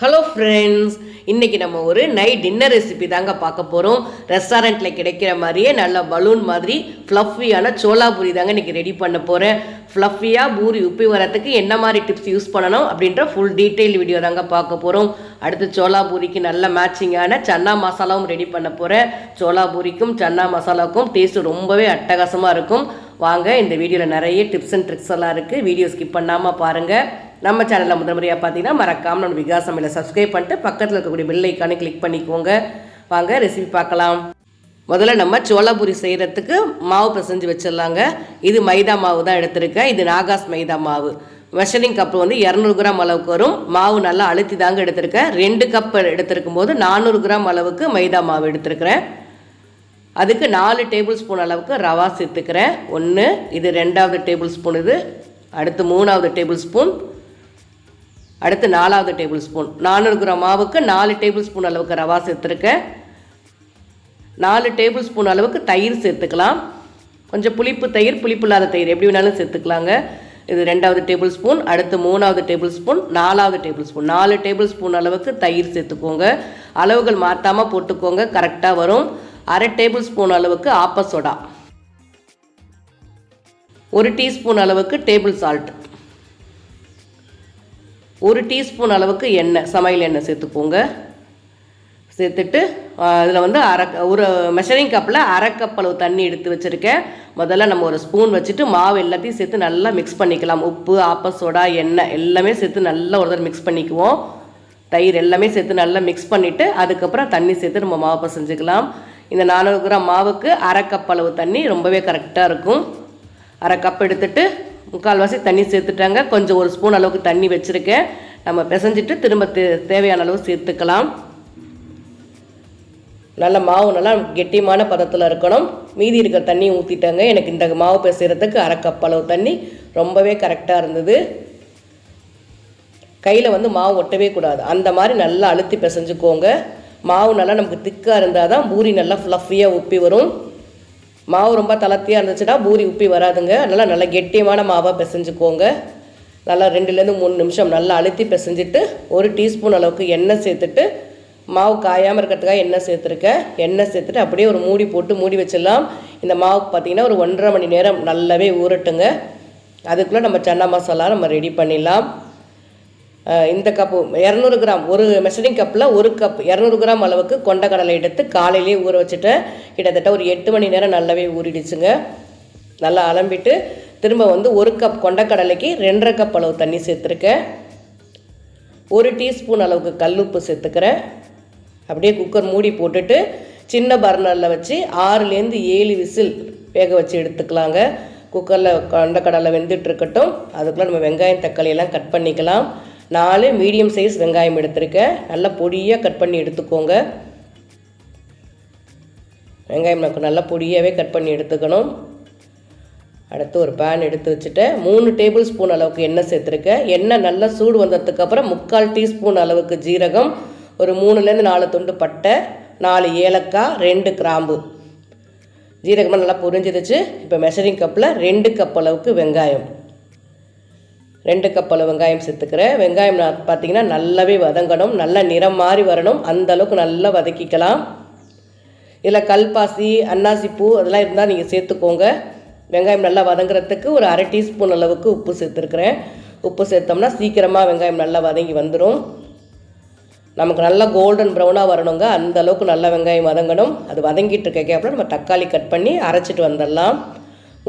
Hello friends, இன்றைக்கி நம்ம ஒரு நைட் டின்னர் ரெசிபி தாங்க பார்க்க போகிறோம். ரெஸ்டாரண்ட்டில் கிடைக்கிற மாதிரியே நல்ல பலூன் மாதிரி ஃப்ளஃபியான சோளா பூரி தாங்க இன்றைக்கி ரெடி பண்ண போகிறேன். ஃப்ளஃபியாக பூரி உப்பி வரத்துக்கு என்ன மாதிரி டிப்ஸ் யூஸ் பண்ணணும் அப்படின்ற ஃபுல் டீட்டெயில் வீடியோ தாங்க பார்க்க போகிறோம். அடுத்து சோளா பூரிக்கு நல்ல மேட்சிங்கான சன்னா மசாலாவும் ரெடி பண்ண போகிறேன். சோளா பூரிக்கும் சன்னா மசாலாவுக்கும் டேஸ்ட்டு ரொம்பவே அட்டகாசமாக இருக்கும். வாங்க, இந்த வீடியோவில் நிறைய டிப்ஸ் அண்ட் ட்ரிக்ஸ் எல்லாம் இருக்குது. வீடியோ ஸ்கிப் பண்ணாமல் பாருங்கள். நம்ம சேனலில் முதல் முறையாக பார்த்தீங்கன்னா மறக்காமல் நம்ம விகாஸ் சமையலை சப்ஸ்கிரைப் பண்ணிட்டு பக்கத்தில் இருக்கக்கூடிய பெல் ஐக்கானை கிளிக் பண்ணிக்கோங்க. வாங்க ரெசிபி பார்க்கலாம். முதல்ல நம்ம சோளா பூரி செய்கிறதுக்கு மாவு பிசைஞ்சு வச்சிடலாங்க. இது மைதா மாவு தான் எடுத்திருக்கேன். இது நாகாஸ் மைதா மாவு. மெஷரிங் கப் வந்து 200 கிராம் அளவுக்கு வரும். மாவு நல்லா அழுத்தி தாங்க எடுத்திருக்கேன். 2 கப் எடுத்திருக்கும் போது 400 கிராம் அளவுக்கு மைதா மாவு எடுத்திருக்கிறேன். அதுக்கு 4 டேபிள் ஸ்பூன் அளவுக்கு ரவா சேர்த்துக்கிறேன். 1, இது 2வது டேபிள் ஸ்பூன், இது அடுத்து 3வது டேபிள் ஸ்பூன், அடுத்து 4வது டேபிள் ஸ்பூன். 400 கிராம் மாவுக்கு 4 டேபிள் ஸ்பூன் அளவுக்கு ரவா சேர்த்துருக்கேன். 4 டேபிள் ஸ்பூன் அளவுக்கு தயிர் சேர்த்துக்கலாம். கொஞ்சம் புளிப்பு தயிர், புளிப்பு இல்லாத தயிர் எப்படி வேணாலும் சேர்த்துக்கலாங்க. இது 2வது டேபிள் ஸ்பூன், அடுத்து 3வது டேபிள் ஸ்பூன், 4வது டேபிள் ஸ்பூன். 4 டேபிள் ஸ்பூன் அளவுக்கு தயிர் சேர்த்துக்கோங்க. அளவுகள் மாற்றாமல் போட்டுக்கோங்க, கரெக்டாக வரும். 1/2 டேபிள் ஸ்பூன் அளவுக்கு ஆப்ப சோடா, 1 டீஸ்பூன் அளவுக்கு டேபிள் சால்ட், 1 டீஸ்பூன் அளவுக்கு எண்ணெய், சமையல் எண்ணெய் சேர்த்துக்கோங்க. சேர்த்துட்டு அதில் வந்து ஒரு மெஷரிங் கப்பில் 1/2 கப் அளவு தண்ணி எடுத்து வச்சுருக்கேன். முதல்ல நம்ம ஒரு ஸ்பூன் வச்சுட்டு மாவு எல்லாத்தையும் சேர்த்து நல்லா மிக்ஸ் பண்ணிக்கலாம். உப்பு, ஆப்ப சோடா, எண்ணெய் எல்லாமே சேர்த்து நல்லா ஒரு தடவை மிக்ஸ் பண்ணிக்குவோம். தயிர் எல்லாமே சேர்த்து நல்லா மிக்ஸ் பண்ணிவிட்டு அதுக்கப்புறம் தண்ணி சேர்த்து நம்ம மாவு பிசைஞ்சுக்கலாம். இந்த 400 கிராம் மாவுக்கு 1/2 கப் அளவு தண்ணி ரொம்பவே கரெக்டாக இருக்கும். 1/2 கப் எடுத்துட்டு 3/4 தண்ணி சேர்த்துட்டாங்க. கொஞ்சம் 1 ஸ்பூன் அளவுக்கு தண்ணி வச்சுருக்கேன். நம்ம பிசைஞ்சிட்டு திரும்ப தேவையான அளவு சேர்த்துக்கலாம். நல்ல மாவு நல்லா கெட்டியமான பதத்தில் இருக்கணும். மீதி இருக்கிற தண்ணியை ஊற்றிட்டாங்க. எனக்கு இந்த மாவு பிசைகிறதுக்கு 1/2 கப் அளவு தண்ணி ரொம்பவே கரெக்டாக இருந்தது. கையில் வந்து மாவு ஒட்டவே கூடாது. அந்த மாதிரி நல்லா அழுத்தி பிசைஞ்சுக்கோங்க. மாவு நல்லா நமக்கு திக்காக இருந்தால் தான் பூரி நல்லா ஃப்ளஃபியாக உப்பி வரும். மாவு ரொம்ப தளர்த்தியாக இருந்துச்சுன்னா பூரி உப்பி வராதுங்க. அதனால் நல்லா கெட்டியமான மாவாக பிசைஞ்சுக்கோங்க. நல்லா 2லேருந்து 3 நிமிஷம் நல்லா அழுத்தி பிசைஞ்சிட்டு 1 டீஸ்பூன் அளவுக்கு எண்ணெய் சேர்த்துட்டு, மாவு காயாமல் இருக்கிறதுக்காக எண்ணெய் சேர்த்துருக்கேன். எண்ணெய் சேர்த்துட்டு அப்படியே ஒரு மூடி போட்டு மூடி வச்சிடலாம். இந்த மாவு பார்த்திங்கன்னா ஒரு 1.5 மணி நேரம் நல்லாவே ஊறட்டுங்க. அதுக்குள்ளே நம்ம சன்னா மசாலா நம்ம ரெடி பண்ணிடலாம். இந்த கப்பு 200 கிராம், ஒரு மெஷரிங் கப்பில் 1 கப் 200 கிராம் அளவுக்கு கொண்டக்கடலை எடுத்து காலையிலேயே ஊற வச்சுட்டேன். கிட்டத்தட்ட ஒரு 8 மணி நேரம் நல்லாவே ஊறிடுச்சுங்க. நல்லா அலம்பிட்டு திரும்ப வந்து 1 கப் கொண்டக்கடலைக்கு 2.5 கப் அளவு தண்ணி சேர்த்துருக்கேன். 1 டீஸ்பூன் அளவுக்கு கல்லுப்பு சேர்த்துக்கிறேன். அப்படியே குக்கர் மூடி போட்டுட்டு சின்ன பர்னரில் வச்சு 6லேருந்து 7 விசில் வேக வச்சு எடுத்துக்கலாங்க. குக்கரில் கொண்டக்கடலை வெந்துட்டு இருக்கட்டும். அதுக்குள்ளே நம்ம வெங்காயம், தக்காளி எல்லாம் கட் பண்ணிக்கலாம். 4 மீடியம் சைஸ் வெங்காயம் எடுத்திருக்கேன். நல்லா பொடியாக கட் பண்ணி எடுத்துக்கோங்க. வெங்காயம் நமக்கு நல்லா பொடியாகவே கட் பண்ணி எடுத்துக்கணும். அடுத்து ஒரு பேன் எடுத்து வச்சுட்டேன். 3 டேபிள் ஸ்பூன் அளவுக்கு எண்ணெய் சேர்த்துருக்கேன். எண்ணெய் நல்லா சூடு வந்ததுக்கப்புறம் 3/4 டீஸ்பூன் அளவுக்கு ஜீரகம், ஒரு 3லேருந்து 4 துண்டு பட்டை, 4 ஏலக்காய், 2 கிராம்பு. ஜீரகமாக நல்லா பொரிஞ்சிருச்சு. இப்போ மெஷரிங் கப்பில் 2 கப் அளவுக்கு வெங்காயம், 2 கப் அளவு வெங்காயம் சேர்த்துக்கிறேன். வெங்காயம் பார்த்திங்கன்னா நல்லாவே வதங்கணும். நல்லா நிறம் மாறி வரணும். அந்த அளவுக்கு நல்லா வதக்கிக்கலாம். இதில் கல்பாசி, அன்னாசி பூ அதெல்லாம் இருந்தால் நீங்கள் சேர்த்துக்கோங்க. வெங்காயம் நல்லா வதங்குறதுக்கு ஒரு 1/2 டீஸ்பூன் அளவுக்கு உப்பு சேர்த்துருக்குறேன். உப்பு சேர்த்தோம்னா சீக்கிரமாக வெங்காயம் நல்லா வதங்கி வந்துடும். நமக்கு நல்லா கோல்டன் ப்ரௌனாக வரணுங்க. அந்த அளவுக்கு நல்லா வெங்காயம் வதங்கணும். அது வதங்கிட்டு இருக்க கேப்பில் நம்ம தக்காளி கட் பண்ணி அரைச்சிட்டு வந்துடலாம்.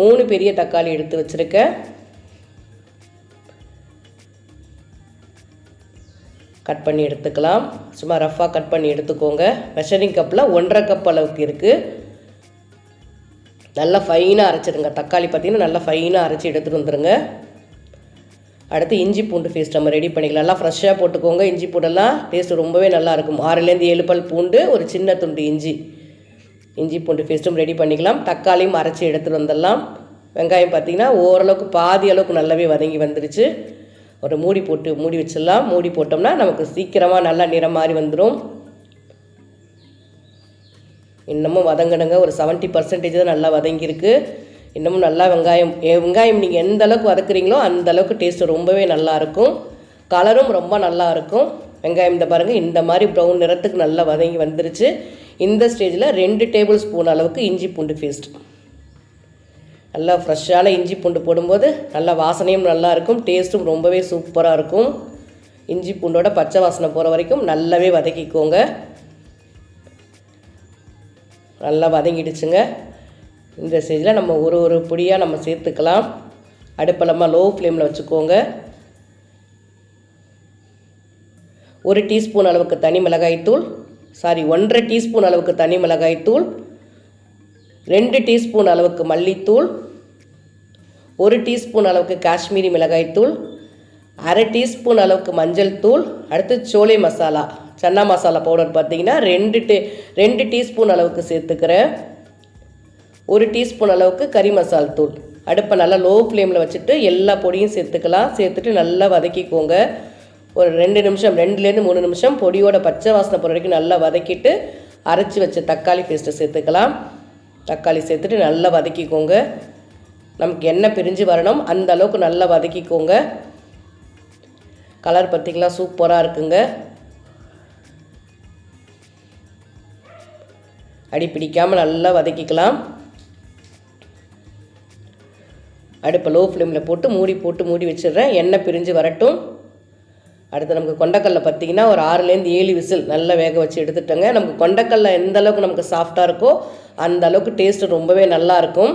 3 பெரிய தக்காளி எடுத்து வச்சுருக்கேன். கட் பண்ணி எடுத்துக்கலாம். சும்மா ரஃப்பாக கட் பண்ணி எடுத்துக்கோங்க. மெஷரிங் கப்பில் 1.5 கப் அளவுக்கு இருக்குது. நல்லா ஃபைனாக அரைச்சிடுங்க. தக்காளி பார்த்திங்கன்னா நல்லா ஃபைனாக அரைச்சி எடுத்துகிட்டு வந்துடுங்க. அடுத்து இஞ்சி பூண்டு பேஸ்ட் நம்ம ரெடி பண்ணிக்கலாம். நல்லா ஃப்ரெஷ்ஷாக போட்டுக்கோங்க. இஞ்சி பூண்டெல்லாம் டேஸ்ட்டு ரொம்பவே நல்லாயிருக்கும். 6லேருந்து 7 பல் பூண்டு, ஒரு சின்ன துண்டு இஞ்சி பூண்டு பேஸ்ட்டும் ரெடி பண்ணிக்கலாம். தக்காளியும் அரைச்சி எடுத்துகிட்டு வந்துடலாம். வெங்காயம் பார்த்திங்கன்னா ஓரளவுக்கு பாதி அளவுக்கு நல்லாவே வதங்கி வந்துடுச்சு. ஒரு மூடி போட்டு மூடி வச்சிடலாம். மூடி போட்டோம்னா நமக்கு சீக்கிரமாக நல்லா நிறம் மாறி வந்துடும். இன்னமும் வதங்கணுங்க. ஒரு 70% தான் நல்லா வதங்கியிருக்கு. இன்னமும் நல்லா வெங்காயம் நீங்கள் எந்த அளவுக்கு வதக்குறீங்களோ அந்த அளவுக்கு டேஸ்ட்டு ரொம்பவே நல்லாயிருக்கும். கலரும் ரொம்ப நல்லா இருக்கும். வெங்காயம் இந்த பாருங்கள் இந்த மாதிரி ப்ரௌன் நிறத்துக்கு நல்லா வதங்கி வந்துருச்சு. இந்த ஸ்டேஜில் 2 டேபிள் ஸ்பூன் அளவுக்கு இஞ்சி பூண்டு பேஸ்ட், நல்லா ஃப்ரெஷ்ஷான இஞ்சி பூண்டு போடும்போது நல்லா வாசனையும் நல்லாயிருக்கும், டேஸ்ட்டும் ரொம்பவே சூப்பராக இருக்கும். இஞ்சி பூண்டோட பச்சை வாசனை போகிற வரைக்கும் நல்லாவே வதக்கிக்கோங்க. நல்லா வதங்கிடுச்சுங்க. இந்த ஸ்டேஜில் நம்ம ஒரு பொடியாக நம்ம சேர்த்துக்கலாம். அடுப்பலமாக லோ ஃப்ளேமில் வச்சுக்கோங்க. 1 டீஸ்பூன் அளவுக்கு தனி மிளகாய்த்தூள், 1.5 டீஸ்பூன் அளவுக்கு தனி மிளகாய்த்தூள், 2 டீஸ்பூன் அளவுக்கு மல்லித்தூள், 1 டீஸ்பூன் அளவுக்கு காஷ்மீரி மிளகாய்த்தூள், 1/2 டீஸ்பூன் அளவுக்கு மஞ்சள் தூள். அடுத்து சோலை மசாலா, சன்னா மசாலா பவுடர் பார்த்திங்கன்னா 2 டீஸ்பூன் அளவுக்கு சேர்த்துக்கிறேன். 1 டீஸ்பூன் அளவுக்கு கறி மசால் தூள். அடுப்பை நல்லா லோ ஃப்ளேமில் வச்சுட்டு எல்லா பொடியும் சேர்த்துக்கலாம். சேர்த்துட்டு நல்லா வதக்கிக்கோங்க. ஒரு 2 நிமிஷம், 2லேருந்து 3 நிமிஷம் பொடியோட பச்சை வாசனை போகிற வரைக்கும் நல்லா வதக்கிட்டு அரைச்சி வச்ச தக்காளி பேஸ்ட்டை சேர்த்துக்கலாம். தக்காளி சேர்த்துட்டு நல்லா வதக்கிக்கோங்க. நமக்கு எண்ணெய் பிரிஞ்சு வரணும் அந்த அளவுக்கு நல்லா வதக்கிக்கோங்க. கலர் பார்த்திங்களா சூப்பராக இருக்குங்க. அடி பிடிக்காமல் நல்லா வதக்கிக்கலாம். அடுப்பை லோ ஃப்ளேமில் போட்டு மூடி வச்சிடுறேன். எண்ணெய் பிரிஞ்சு வரட்டும். அடுத்து நமக்கு கொண்டக்கடலை பார்த்திங்கன்னா ஒரு 6லேருந்து 7 விசில் நல்லா வேக வச்சு எடுத்துட்டோங்க. நமக்கு கொண்டக்கடலை எந்த அளவுக்கு நமக்கு சாஃப்டாக இருக்கோ அந்த அளவுக்கு டேஸ்ட்டு ரொம்பவே நல்லாயிருக்கும்.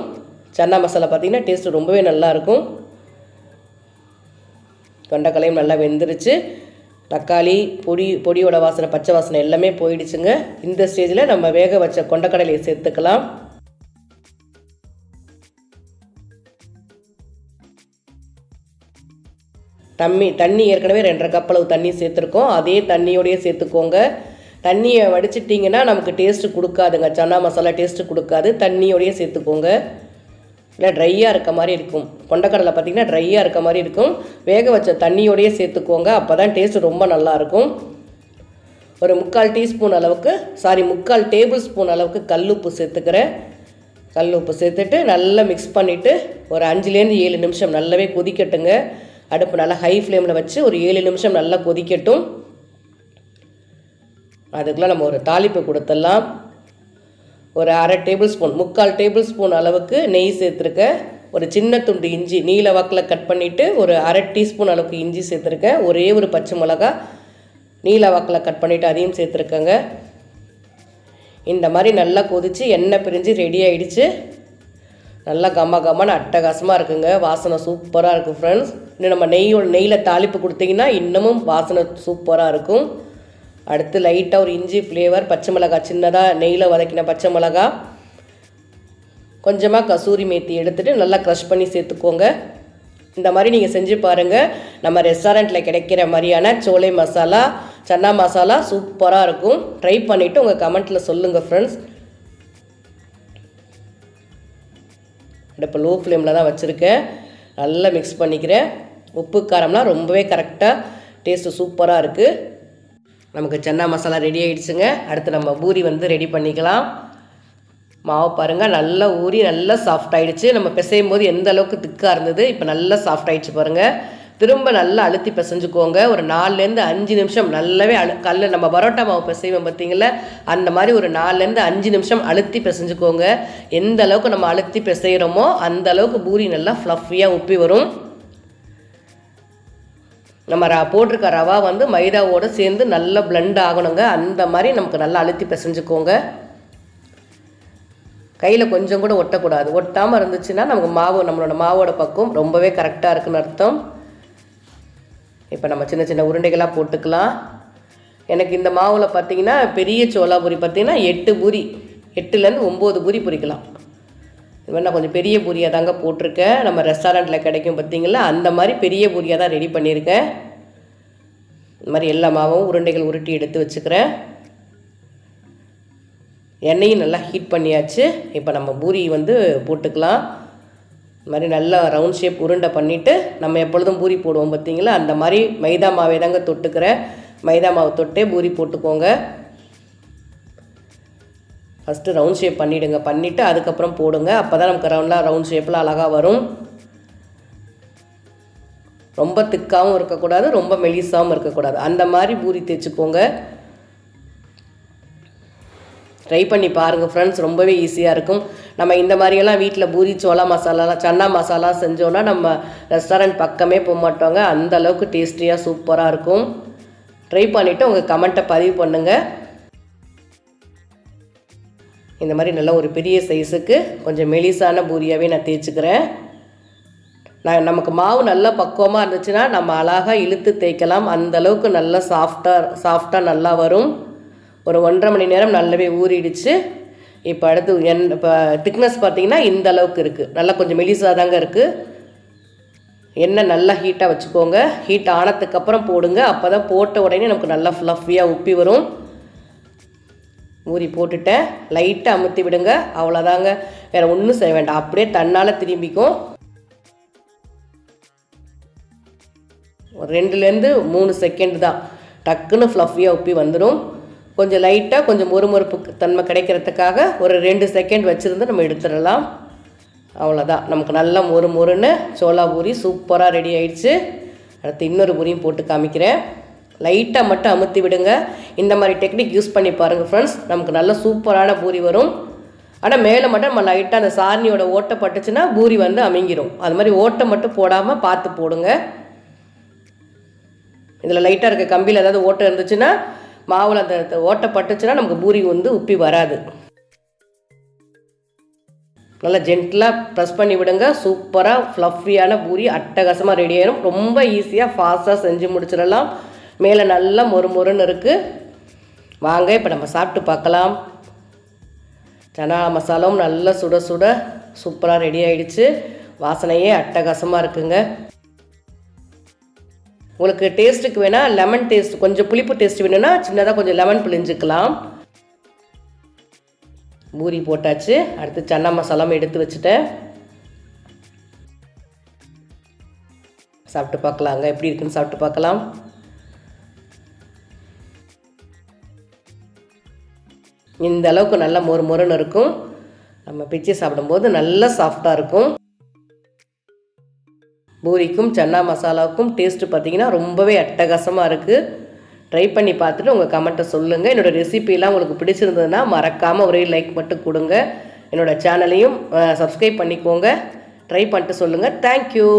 சன்னா மசாலா பார்த்திங்கன்னா டேஸ்ட்டு ரொம்பவே நல்லாயிருக்கும். கொண்டக்கடலையும் நல்லா வெந்துருச்சு. தக்காளி பொடியோட வாசனை பச்சை வாசனை எல்லாமே போயிடுச்சுங்க. இந்த ஸ்டேஜில் நம்ம வேக வச்ச கொண்டக்கடலையை சேர்த்துக்கலாம். தண்ணி ஏற்கனவே 2.5 கப் அளவு தண்ணி சேர்த்துருக்கோம். அதே தண்ணியோடையே சேர்த்துக்கோங்க. தண்ணியை வடிச்சிட்டிங்கன்னா நமக்கு டேஸ்ட்டு கொடுக்காதுங்க, சன்னா மசாலா டேஸ்ட்டு கொடுக்காது. தண்ணியோடையே சேர்த்துக்கோங்க. இல்லை ட்ரையாக இருக்க மாதிரி இருக்கும். கொண்டக்கடலை பார்த்திங்கன்னா ட்ரையாக இருக்க மாதிரி இருக்கும். வேக வச்ச தண்ணியோடையே சேர்த்துக்கோங்க. அப்போ தான் டேஸ்ட்டு ரொம்ப நல்லாயிருக்கும். ஒரு 3/4 டேபிள் ஸ்பூன் அளவுக்கு கல்லுப்பு சேர்த்துக்கிறேன். கல்லுப்பு சேர்த்துட்டு நல்லா மிக்ஸ் பண்ணிவிட்டு ஒரு 5லேருந்து 7 நிமிஷம் நல்லாவே கொதிக்கட்டுங்க. அடுப்பு நல்லா ஹை ஃப்ளேமில் வச்சு ஒரு 7 நிமிஷம் நல்லா கொதிக்கட்டும். அதுக்குள்ளே நம்ம ஒரு தாளிப்பு கொடுத்துடலாம். ஒரு 3/4 டேபிள் ஸ்பூன் அளவுக்கு நெய் சேர்த்துருக்கேன். ஒரு சின்ன துண்டு இஞ்சி நீல வாக்கில் கட் பண்ணிவிட்டு ஒரு 1/2 டீஸ்பூன் அளவுக்கு இஞ்சி சேர்த்துருக்கேன். ஒரே ஒரு பச்சை மிளகா நீல வாக்கில் கட் பண்ணிவிட்டு அதையும் சேர்த்துருக்கேங்க. இந்த மாதிரி நல்லா கொதித்து எண்ணெய் பிரிஞ்சு ரெடி ஆகிடுச்சு. நல்லா கம்மன்னு அட்டகாசமாக இருக்குங்க. வாசனை சூப்பராக இருக்கும் ஃப்ரெண்ட்ஸ். இன்னும் நம்ம நெய்யில் தாளிப்பு கொடுத்தீங்கன்னா இன்னமும் வாசனை சூப்பராக இருக்கும். அடுத்து லைட்டாக ஒரு இஞ்சி ஃப்ளேவர், பச்சை மிளகா சின்னதாக நெய்யில் வதக்கின பச்சை மிளகா, கொஞ்சமாக கசூரி மேத்தி எடுத்துகிட்டு நல்லா க்ரஷ் பண்ணி சேர்த்துக்கோங்க. இந்த மாதிரி நீங்கள் செஞ்சு பாருங்கள். நம்ம ரெஸ்டாரண்ட்டில் கிடைக்கிற மாதிரியான சோலை மசாலா, சன்னா மசாலா சூப்பராக இருக்கும். ட்ரை பண்ணிவிட்டு உங்கள் கமெண்ட்டில் சொல்லுங்கள் ஃப்ரெண்ட்ஸ். அடுப்பு லோ ஃப்ளேமில் தான் வச்சுருக்கேன். நல்லா மிக்ஸ் பண்ணிக்கிறேன். உப்பு காரம்லாம் ரொம்பவே கரெக்டாக டேஸ்ட்டு சூப்பராக இருக்குது. நமக்கு சன்னா மசாலா ரெடி ஆகிடுச்சுங்க. அடுத்து நம்ம பூரி ரெடி பண்ணிக்கலாம். மாவு பாருங்கள் நல்லா ஊறி நல்லா சாஃப்ட் ஆகிடுச்சு. நம்ம பிசையும் போது எந்த அளவுக்கு திக்காக இருந்தது இப்போ நல்லா சாஃப்ட் ஆகிடுச்சு பாருங்கள். திரும்ப நல்லா அழுத்தி பிசைஞ்சுக்கோங்க. ஒரு 4லேருந்து 5 நிமிஷம் நல்லாவே கல்லில் நம்ம பரோட்டா மாவு பிசைவோம் பார்த்திங்களா, அந்த மாதிரி ஒரு 4லேருந்து 5 நிமிஷம் அழுத்தி பிசைஞ்சுக்கோங்க. எந்த அளவுக்கு நம்ம அழுத்தி பிசைகிறோமோ அந்த அளவுக்கு பூரி நல்லா ஃப்ளஃபியாக உப்பி வரும். நம்ம போட்டிருக்க ரவா மைதாவோடு சேர்ந்து நல்லா பிளெண்ட் ஆகணுங்க. அந்த மாதிரி நமக்கு நல்லா அழுத்தி பிசைஞ்சுக்கோங்க. கையில் கொஞ்சம் கூட ஒட்டக்கூடாது. ஒட்டாமல் இருந்துச்சுன்னா நமக்கு நம்மளோட மாவோட பக்குவம் ரொம்பவே கரெக்டாக இருக்குன்னு அர்த்தம். இப்போ நம்ம சின்ன சின்ன உருண்டைகளாக போட்டுக்கலாம். எனக்கு இந்த மாவில் பார்த்திங்கன்னா பெரிய சோளா பூரி பார்த்திங்கன்னா 8லேருந்து 9 பூரி பொரிக்கலாம். இது மாதிரி நான் கொஞ்சம் பெரிய பூரியாக தாங்க போட்டிருக்கேன். நம்ம ரெஸ்டாரண்ட்டில் கிடைக்கும் பார்த்திங்களா, அந்த மாதிரி பெரிய பூரியாக தான் ரெடி பண்ணியிருக்கேன். இந்த மாதிரி எல்லா மாவும் உருண்டைகள் உருட்டி எடுத்து வச்சுக்கிறேன். எண்ணெயும் நல்லா ஹீட் பண்ணியாச்சு. இப்போ நம்ம பூரி போட்டுக்கலாம். இந்த மாதிரி நல்லா ரவுண்ட் ஷேப் உருண்டை பண்ணிவிட்டு நம்ம எப்பொழுதும் பூரி போடுவோம் பார்த்திங்களா, அந்த மாதிரி மைதா மாவே தாங்க தொட்டுக்கிறேன். மைதா மாவு தொட்டே பூரி போட்டுக்கோங்க. ஃபஸ்ட்டு ரவுண்ட் ஷேப் பண்ணிவிடுங்க. பண்ணிவிட்டு அதுக்கப்புறம் போடுங்க. அப்போ தான் நமக்கு ரவுண்ட் ஷேப்பில் அழகாக வரும். ரொம்ப திக்காகவும் இருக்கக்கூடாது, ரொம்ப மெலிசாகவும் இருக்கக்கூடாது. அந்த மாதிரி பூரி தேய்ச்சிக்கோங்க. ட்ரை பண்ணி பாருங்கள் ஃப்ரெண்ட்ஸ், ரொம்பவே ஈஸியாக இருக்கும். நம்ம இந்த மாதிரியெல்லாம் வீட்டில் பூரி சோளா மசாலாலாம் சன்னா மசாலா செஞ்சோன்னா நம்ம ரெஸ்டாரண்ட் பக்கமே போக மாட்டோங்க. அந்த அளவுக்கு டேஸ்டியாக சூப்பராக இருக்கும். ட்ரை பண்ணிவிட்டு உங்கள் கமெண்ட்டை பதிவு பண்ணுங்கள். இந்த மாதிரி நல்லா ஒரு பெரிய சைஸுக்கு கொஞ்சம் மெலிசான பூரியாகவே நான் தேய்ச்சிக்கிறேன். நமக்கு மாவு நல்லா பக்குவமாக இருந்துச்சுன்னா நம்ம அழகாக இழுத்து தேய்க்கலாம். அந்தளவுக்கு நல்லா சாஃப்டாக நல்லா வரும். ஒரு 1.5 மணி நேரம் நல்லாவே ஊறிடுச்சு. இப்போ அடுத்து இப்போ திக்னஸ் பார்த்திங்கன்னா இந்த அளவுக்கு இருக்குது. நல்லா கொஞ்சம் மெலிசாக தாங்க இருக்குது. எண்ணெய் நல்லா ஹீட்டாக வச்சுக்கோங்க. ஹீட் ஆனதுக்கப்புறம் போடுங்க. அப்போ தான் போட்ட உடனே நமக்கு நல்லா ஃப்ளஃபியாக உப்பி வரும். ஊறி போட்டுட்டேன். லைட்டாக அமுத்தி விடுங்க. அவ்வளோதாங்க, வேறு ஒன்றும் செய்ய வேண்டாம். அப்படியே தன்னால் திரும்பிக்கும். ஒரு 2லேருந்து 3 செகண்ட் தான், டக்குன்னு ஃப்ளஃபியாக உப்பி வந்துடும். கொஞ்சம் லைட்டாக கொஞ்சம் மொறுமொறுப்பு தன்மை கிடைக்கிறதுக்காக ஒரு 2 செகண்ட் வச்சுருந்து நம்ம எடுத்துடலாம். அவ்வளோதான், நமக்கு நல்லா மொறுன்னு சோளா பூரி சூப்பராக ரெடி ஆயிடுச்சு. அடுத்து இன்னொரு பூரியும் போட்டு காமிக்கிறேன். லைட்டாக மட்டும் அமுத்தி விடுங்க. இந்த மாதிரி டெக்னிக் யூஸ் பண்ணி பாருங்கள் ஃப்ரெண்ட்ஸ், நமக்கு நல்ல சூப்பரான பூரி வரும். ஆனால் மேலே மட்டும் நம்ம லைட்டாக அந்த சாரணியோட ஓட்டை பட்டுச்சுன்னா பூரி வந்து அமுங்கிடும். அது மாதிரி ஓட்டை மட்டும் போடாமல் பார்த்து போடுங்க. இதில் லைட்டாக இருக்க கம்பியில் ஏதாவது ஓட்டை இருந்துச்சுன்னா, மாவில் அந்த ஓட்டை பட்டுச்சுன்னா நமக்கு பூரி வந்து உப்பி வராது. நல்லா ஜென்டிலாக ப்ரெஸ் பண்ணி விடுங்க. சூப்பராக ஃப்ளஃபியான பூரி அட்டகாசமாக ரெடி ஆயிடும். ரொம்ப ஈஸியாக ஃபாஸ்ட்டாக செஞ்சு முடிச்சிடலாம். மேலே நல்லா மொறுன்னு இருக்குது. வாங்க இப்போ நம்ம சாப்பிட்டு பார்க்கலாம். சனா மசாலாவும் நல்லா சுட சுட சூப்பராக ரெடி ஆகிடுச்சு. வாசனையே அட்டகாசமாக இருக்குங்க. உங்களுக்கு டேஸ்ட்டுக்கு வேணால் லெமன் டேஸ்ட், கொஞ்சம் புளிப்பு டேஸ்ட் வேணும்னா சின்னதாக கொஞ்சம் லெமன் பிழிஞ்சிக்கலாம். பூரி போட்டாச்சு. அடுத்து சன்னா மசாலாவும் எடுத்து வச்சுட்டேன். சாப்பிட்டு பார்க்கலாங்க, எப்படி இருக்குன்னு சாப்பிட்டு பார்க்கலாம். இந்த அளவுக்கு நல்லா மொறுன்னு இருக்கும். நம்ம பிச்சு சாப்பிடும்போது நல்லா சாஃப்டாக இருக்கும். பூரிக்கும் சன்னா மசாலாவுக்கும் டேஸ்ட்டு பார்த்திங்கன்னா ரொம்பவே அட்டகாசமாக இருக்குது. ட்ரை பண்ணி பார்த்துட்டு உங்கள் கமெண்ட்டை சொல்லுங்கள். என்னோடய ரெசிபிலாம் உங்களுக்கு பிடிச்சிருந்ததுன்னா மறக்காமல் ஒரே லைக் மட்டும் கொடுங்க. என்னோடய சேனலையும் சப்ஸ்கிரைப் பண்ணிக்கோங்க. ட்ரை பண்ணிட்டு சொல்லுங்கள். தேங்க்யூ.